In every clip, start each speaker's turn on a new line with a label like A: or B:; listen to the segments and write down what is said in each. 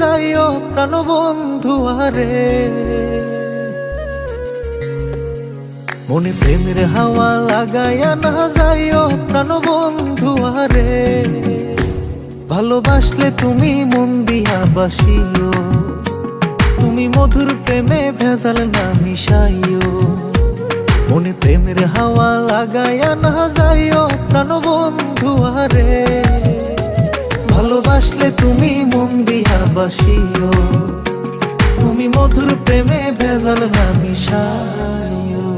A: যাইও প্রাণ বন্ধু আরে। মনে প্রেমের হাওয়া লাগাইয়া না যাইও প্রাণ বন্ধু আরে। ভালোবাসলে তুমি মন দিয়া বাসিও, তুমি মধুর প্রেমে ভেজাল না মিশাইও। মনে প্রেমের হাওয়া লাগাইয়া না যাইও প্রাণ বন্ধু আরে। ভালোবাসলে তুমি মন দিয়া বাসিও, তুমি মধুর প্রেমে ভেজাল না মিশাইও।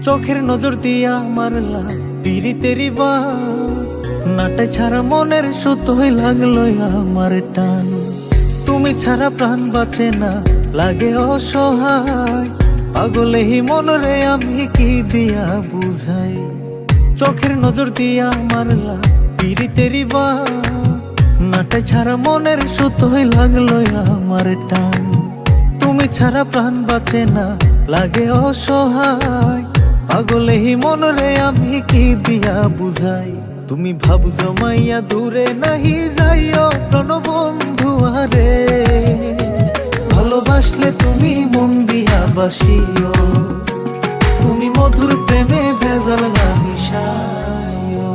A: চোখের নজর দিয়া মারলা পিরিতেরি বান, নাটে ছাড়া মনের সুতোই লাগলো আমার টান। তুমি ছাড়া প্রাণ বাঁচে না, লাগে অসহায়, পাগলেই মনরে আমি কি দিয়া বুঝাই। চোখের নজর দিয়া মারলা পিরিতেরি বান, নাটে ছাড়া মনের সুতোই লাগলো আমার টান। তুমি ছাড়া প্রাণ বাঁচে না, লাগে অসহায়, পাগলেই মনরে আমি কি দিয়া বুঝাই। তুমি ভাব জমাইয়া দূরে নাহি যাইও প্রাণ বন্ধু আরে। ভালোবাসলে তুমি মন দিয়া বাসিও, তুমি মধুর প্রেমে ভেজাল না মিশাইও।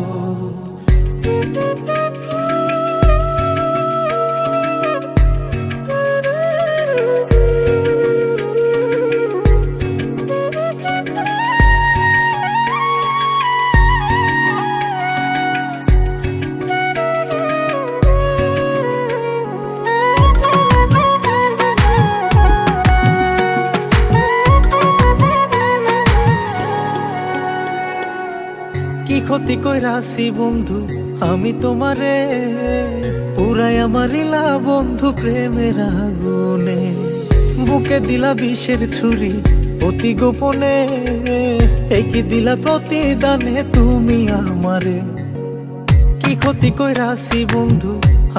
A: কি ক্ষতি কইরাছি বন্ধু আমি তোমারে, পুরাই আমারিলা বন্ধু প্রেমের আগুনে। বুকে দিলা বিষের ছুরি অতি গোপনে, একি দিলা প্রতিদানে তুমি আমারে। কি ক্ষতি কইরাছি বন্ধু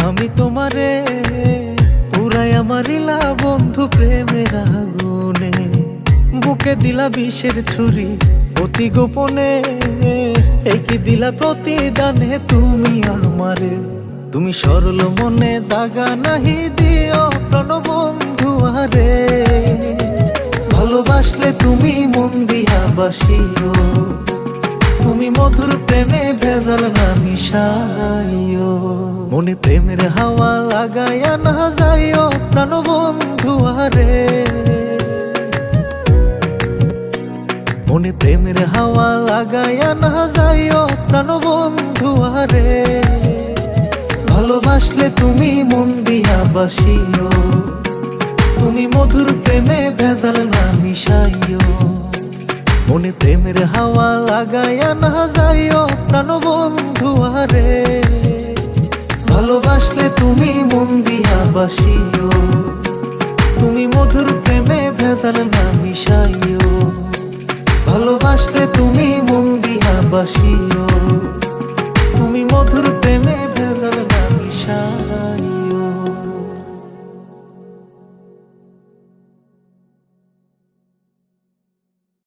A: আমি তোমারে, পুরাই আমারিলা বন্ধু প্রেমের আগুনে। বুকে দিলা বিষের ছুরি অতি গোপনে, একি দিলা প্রতিদানে তুমি আমারে। তুমি সরল মনে দাগা নাহি দিও প্রাণ বন্ধু আরে। ভালোবাসলে তুমি মন দিয়া বাসিও, তুমি মধুর প্রেমে ভেজাল না মিশাইও। মনে প্রেমের হাওয়া লাগাইয়া না যাইও প্রাণ বন্ধু আরে। মনে প্রেমের হাওয়া লাগাইয়া না যাইও প্রাণ বন্ধু আরে। ভালোবাসলে তুমি মন দিয়া বাসিও, তুমি মধুর প্রেমে ভেজাল না মিশাইও। মনে প্রেমের হাওয়া লাগাইয়া না যাইও প্রাণ বন্ধু আরে। ভালোবাসলে তুমি মন দিয়া বাসিও, তুমি মধুর প্রেমে ভেজাল না